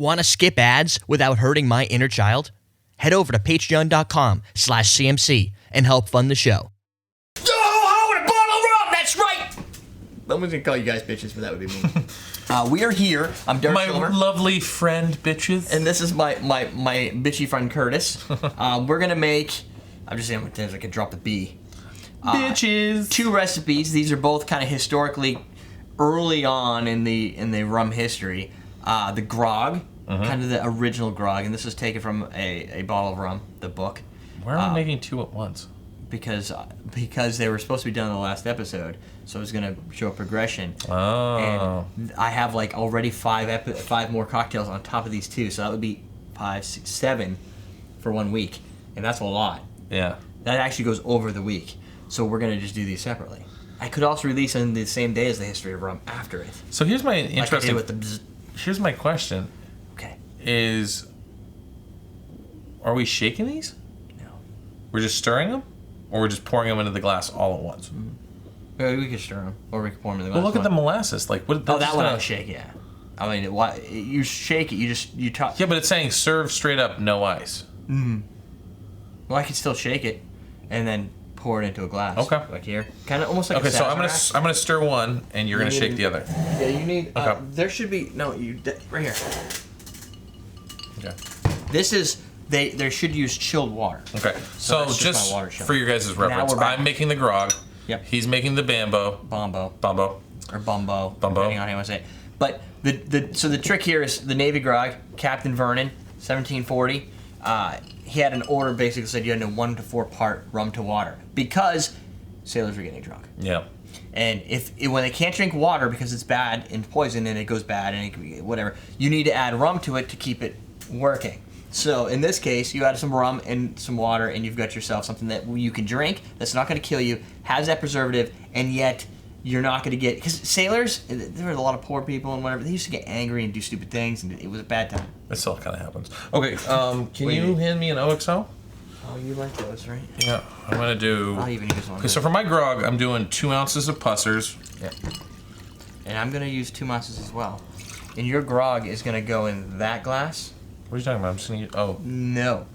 Want to skip ads without hurting my inner child? Head over to patreon.com/CMC and help fund the show. I want a bottle of rum! That's right! I'm going to call you guys bitches, but that would be mean. We are here. I'm Derek Silver. My lovely friend, bitches. And this is my bitchy friend, Curtis. We're going to make... I'm just saying I could drop the B. Bitches. 2 recipes. These are both kind of historically early on in the rum history. The Grog, kind of the original Grog, and this is taken from a bottle of rum, the book. Why are we making 2 at once? Because they were supposed to be done in the last episode, so I was gonna show a progression. Oh. And I have like already 5 more cocktails on top of these 2, so that would be 5, 6, 7 for 1 week, and that's a lot. Yeah. That actually goes over the week, so we're gonna just do these separately. I could also release on the same day as the history of rum after it. So here's my interesting. Like I did with the bzz. Here's my question. Okay. Are we shaking these? No. We're just stirring them, or we're just pouring them into the glass all at once? Yeah, we could stir them, or we could pour them in the glass. Well, look at the molasses. Like what? Oh, that one I'll shake. Yeah. I mean, you shake it. You talk. Yeah, but it's saying serve straight up, no ice. Well, I could still shake it, and then pour it into a glass. Okay. Like here, kind of almost like. Okay, so I'm gonna stir one, and you're gonna shake the other. Yeah, you need. Okay. There should be right here. Okay. This is they should use chilled water. Okay. So that's just my water shot. for your guys' reference, we're back. I'm making the Grog. Yep. He's making the Bombo. Bombo. Or Bumbo. Bumbo. Depending on how you want to say it. But so the trick here is the Navy Grog, Captain Vernon, 1740. He had an order basically said you had a 1 to 4 part rum to water because sailors were getting drunk. Yeah. And when they can't drink water because it's bad and poison and it goes bad and whatever, you need to add rum to it to keep it working. So in this case, you add some rum and some water, and you've got yourself something that you can drink that's not going to kill you, has that preservative, and yet you're not going to get... Because sailors, there were a lot of poor people and whatever, they used to get angry and do stupid things, and it was a bad time. That still kind of happens. Okay, can you hand me an OXO? Oh, you like those, right? Yeah, I'm going to do... I'll even use one. Okay, so for my Grog, I'm doing 2 ounces of Pussers. Yeah. And I'm going to use 2 ounces as well. And your Grog is going to go in that glass... What are you talking about? I'm just going to use... Oh. No.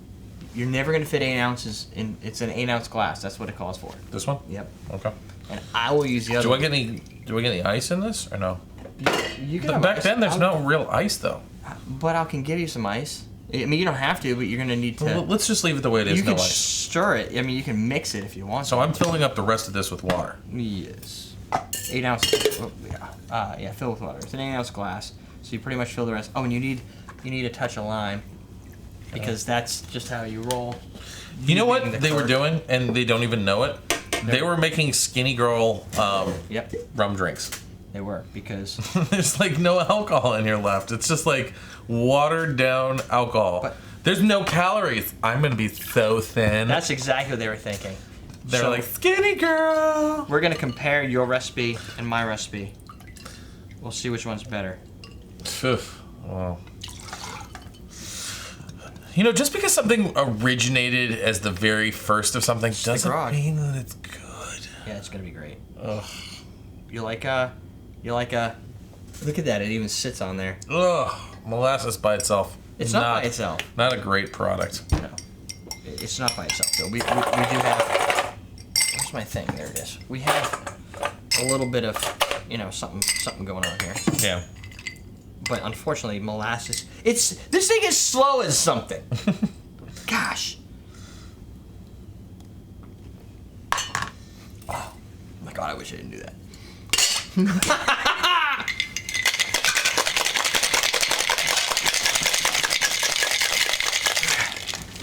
You're never going to fit 8 ounces in... It's an 8-ounce glass. That's what it calls for. This one? Yep. Okay. And I will use the other one. Do I get any ice in this, or no? You can have Back ice. then, there's no real ice, though. But I can give you some ice. I mean, you don't have to, but you're going to need to... Well, let's just leave it the way it is, you no can ice. stir it. I mean, you can mix it if you want So I'm filling up the rest of this with water. Yes. 8 ounces. Oh, yeah, fill with water. It's an 8-ounce glass, so you pretty much fill the rest. Oh, and you need a touch of lime. Because that's just how you roll. You know what they were doing, and they don't even know it? They were making skinny girl rum drinks. They were, because... There's like no alcohol in here left. It's just like watered down alcohol. But there's no calories. I'm going to be so thin. that's exactly what they were thinking. They're like, skinny girl. We're going to compare your recipe and my recipe. We'll see which one's better. Well... You know, just because something originated as the very first of something doesn't mean that it's good. Yeah, it's gonna be great. Ugh. You like a... Look at that, it even sits on there. Ugh. Molasses by itself. It's not by itself. Not a great product. No. It's not by itself, though. We do have... Where's my thing? There it is. We have a little bit of, something going on here. Yeah. But unfortunately, molasses... This thing is slow as something. Gosh. Oh my god, I wish I didn't do that.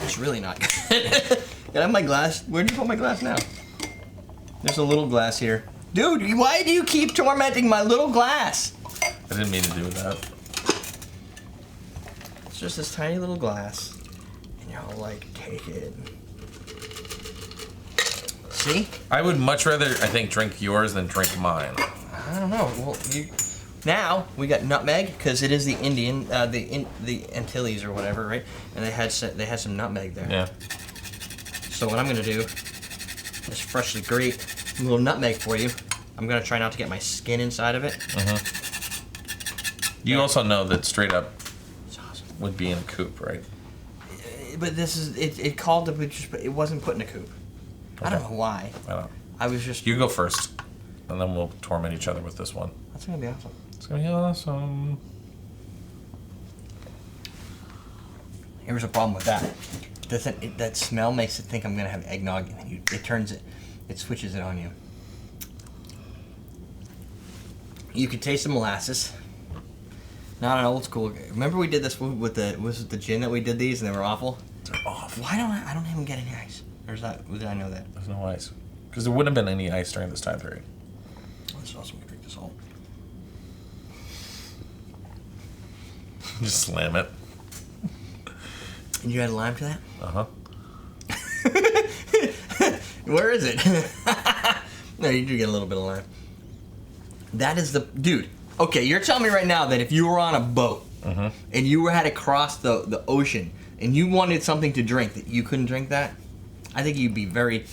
It's really not good. Can I have my glass? Where do you put my glass now? There's a little glass here. Dude, why do you keep tormenting my little glass? I didn't mean to do that. It's just this tiny little glass. And y'all take it. See? I would much rather, I think, drink yours than drink mine. I don't know. Well, now we got nutmeg because it is the Indian, the Antilles or whatever, right? And they had some nutmeg there. Yeah. So what I'm gonna do is freshly grate a little nutmeg for you. I'm gonna try not to get my skin inside of it. You also know that straight up, It's awesome. would be in a coop, right? But this is it called it wasn't put in a coop. Okay. I don't know why. I don't know. I was just. You go first, and then we'll torment each other with this one. That's gonna be awesome. It's gonna be awesome. Here's a problem with that. That smell makes it think I'm gonna have eggnog, and then it switches it on you. You could taste the molasses. Not an old school. Remember we did this with the gin that we did these and they were awful. They're awful. Why don't I don't even get any ice? Or did I know that? There's no ice because there wouldn't have been any ice during this time period. Let's also drink this whole. Just slam it. And you add lime to that? Where is it? No, you do get a little bit of lime. That is dude. Okay, you're telling me right now that if you were on a boat and you had to cross the ocean and you wanted something to drink, that you couldn't drink that? I think you'd be very.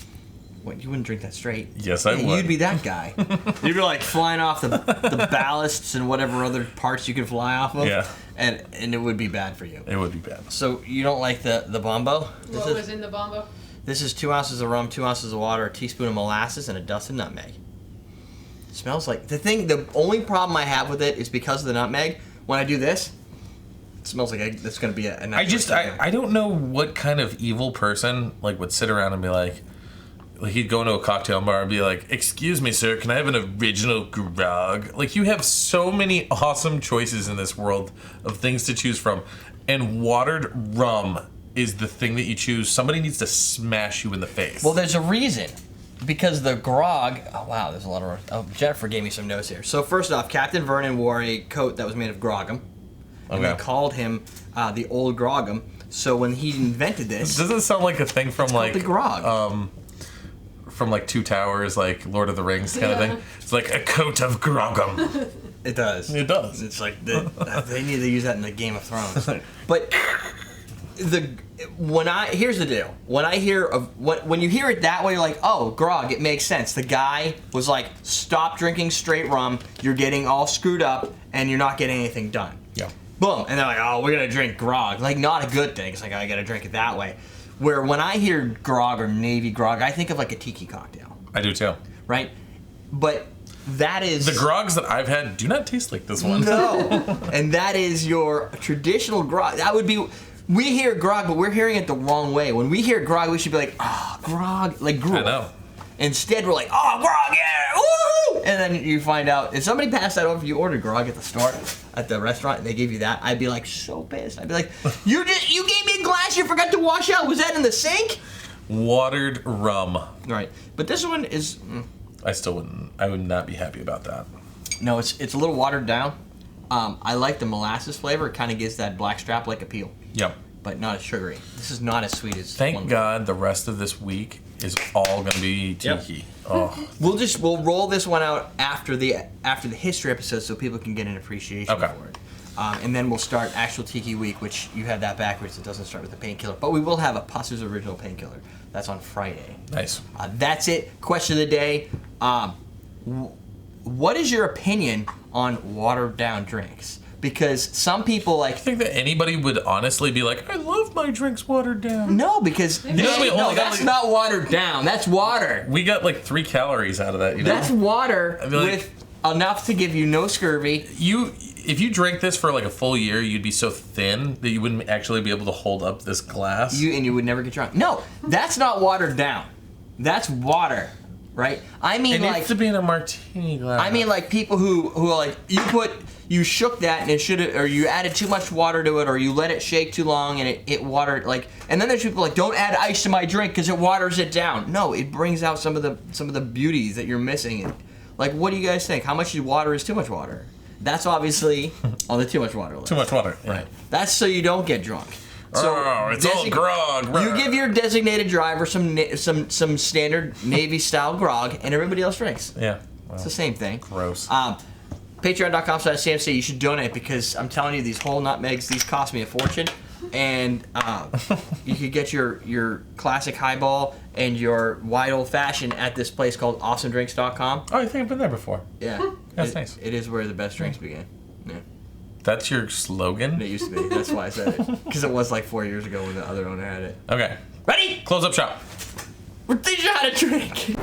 What? You wouldn't drink that straight? Yes, I would. You'd be that guy. You'd be like flying off the ballasts and whatever other parts you could fly off of. Yeah. And it would be bad for you. It would be bad. So you don't like the Bombo? What was in the Bombo? This is 2 ounces of rum, 2 ounces of water, a teaspoon of molasses, and a dust of nutmeg. It smells like the only problem I have with it is because of the nutmeg. When I do this, it smells like it's going to be a nice. I don't know what kind of evil person would sit around and be like he'd go into a cocktail bar and be like, "Excuse me, sir, can I have an original grog?" Like, you have so many awesome choices in this world of things to choose from, and watered rum is the thing that you choose. Somebody needs to smash you in the face. Well, there's a reason. Because the grog, oh wow, there's a lot of. Oh, Jennifer gave me some notes here. So first off, Captain Vernon wore a coat that was made of grogum, and they called him the old grogum. So when he invented this, doesn't it sound like a thing from the grog, from Two Towers, like Lord of the Rings kind of thing. It's like a coat of grogum. It does. It does. It's like they need to use that in the Game of Thrones. But here's the deal. When I hear when you hear it that way, you're like, oh, grog, it makes sense. The guy was like, stop drinking straight rum. You're getting all screwed up, and you're not getting anything done. Yeah. Boom, and they're like, oh, we're gonna drink grog. Like, not a good thing. It's like, I gotta drink it that way. Where when I hear grog or Navy grog, I think of like a tiki cocktail. I do too. Right? But that is... The grogs that I've had do not taste like this one. No. And that is your traditional grog. That would be... We hear grog, but we're hearing it the wrong way. When we hear grog, we should be like, oh, grog. Like, grog. I know. Instead, we're like, oh, grog, yeah, woo! And then you find out, if somebody passed that over, if you ordered grog at the store, at the restaurant, and they gave you that, I'd be like so pissed. I'd be like, you gave me a glass you forgot to wash out. Was that in the sink? Watered rum. Right. But this one is... I would not be happy about that. No, it's a little watered down. I like the molasses flavor. It kind of gives that blackstrap-like appeal. Yep. But not as sugary. This is not as sweet as... Thank God the rest of this week is all going to be tiki. Yep. Oh. We'll roll this one out after the history episode so people can get an appreciation for it. And then we'll start actual Tiki Week, which you have that backwards. It doesn't start with the painkiller. But we will have a Pusser's Original Painkiller. That's on Friday. Nice. That's it. Question of the day. What is your opinion on watered down drinks? Because some people I think that anybody would honestly be like, I love my drinks watered down. No, because that's not watered down. That's water. We got 3 calories out of that. That's water with enough to give you no scurvy. If you drank this for a full year, you'd be so thin that you wouldn't actually be able to hold up this glass. You would never get drunk. No, that's not watered down. That's water, right? I mean, it needs to be in a martini glass. I mean, people who are you shook that and it should have, or you added too much water to it, or you let it shake too long and it watered and then there's people don't add ice to my drink because it waters it down. No, it brings out some of the beauties that you're missing. And what do you guys think? How much water is too much water? That's obviously on the too much water list. Too much water, yeah. Right. That's so you don't get drunk. So it's all grog. You give your designated driver some standard Navy style grog, and everybody else drinks. Yeah, well, it's the same thing. Gross. Patreon.com/CMC. You should donate because I'm telling you, these whole nutmegs, these cost me a fortune, and you could get your classic highball and your wide old fashioned at this place called AwesomeDrinks.com. Oh, I think I've been there before. Yeah, That's nice. It is where the best drinks begin. Yeah. That's your slogan? It used to be. That's why I said it. Because it was like 4 years ago when the other owner had it. Okay. Ready? Close up shop. We're teaching you how to drink.